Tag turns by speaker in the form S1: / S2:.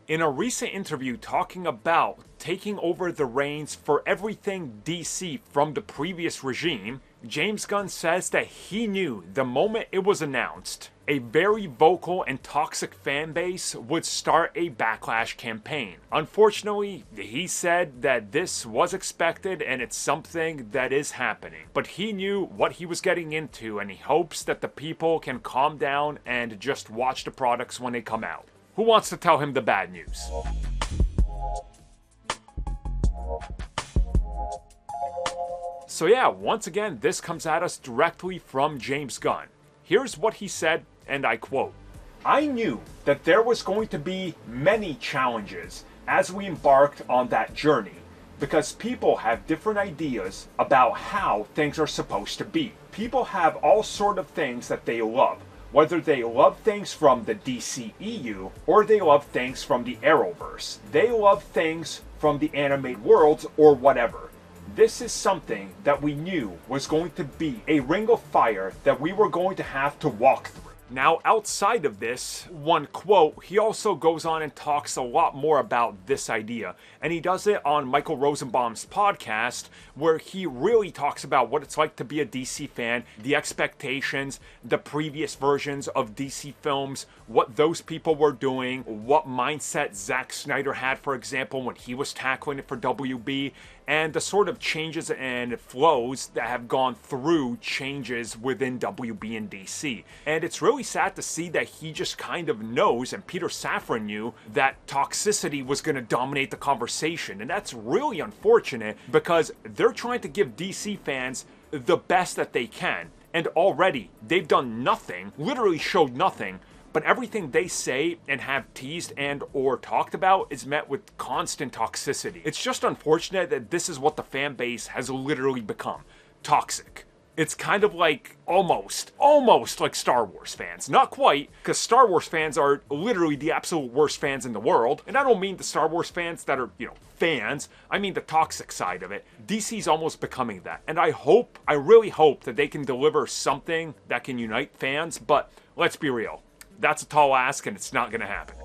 S1: In a recent interview talking about taking over the reins for everything DC from the previous regime, James Gunn says that he knew the moment it was announced, a very vocal and toxic fan base would start a backlash campaign. Unfortunately, he said that this was expected and it's something that is happening. But he knew what he was getting into, and he hopes that the people can calm down and just watch the products when they come out. Who wants to tell him the bad news? So yeah, once again, this comes at us directly from James Gunn. Here's what he said, and I quote, "I knew that there was going to be many challenges as we embarked on that journey, because people have different ideas about how things are supposed to be. People have all sort of things that they love, whether they love things from the DCEU or they love things from the Arrowverse. They love things from the animated worlds or whatever. This is something that we knew was going to be a ring of fire that we were going to have to walk through." Now, outside of this one quote, he also goes on and talks a lot more about this idea. And he does it on Michael Rosenbaum's podcast, where he really talks about what it's like to be a DC fan, the expectations, the previous versions of DC films, what those people were doing, what mindset Zack Snyder had, for example, when he was tackling it for WB, and the sort of changes and flows that have gone through changes within WB and DC. And it's really sad to see that he just kind of knows, and Peter Safran knew, that toxicity was going to dominate the conversation. And that's really unfortunate, because they're trying to give DC fans the best that they can. And already, they've done nothing, literally showed nothing, but everything they say and have teased and or talked about is met with constant toxicity. It's just unfortunate that this is what the fan base has literally become. Toxic. It's kind of like almost like Star Wars fans. Not quite, because Star Wars fans are literally the absolute worst fans in the world. And I don't mean the Star Wars fans that are, fans. I mean the toxic side of it. DC's almost becoming that. And I really hope that they can deliver something that can unite fans, but let's be real. That's a tall ask, and it's not going to happen.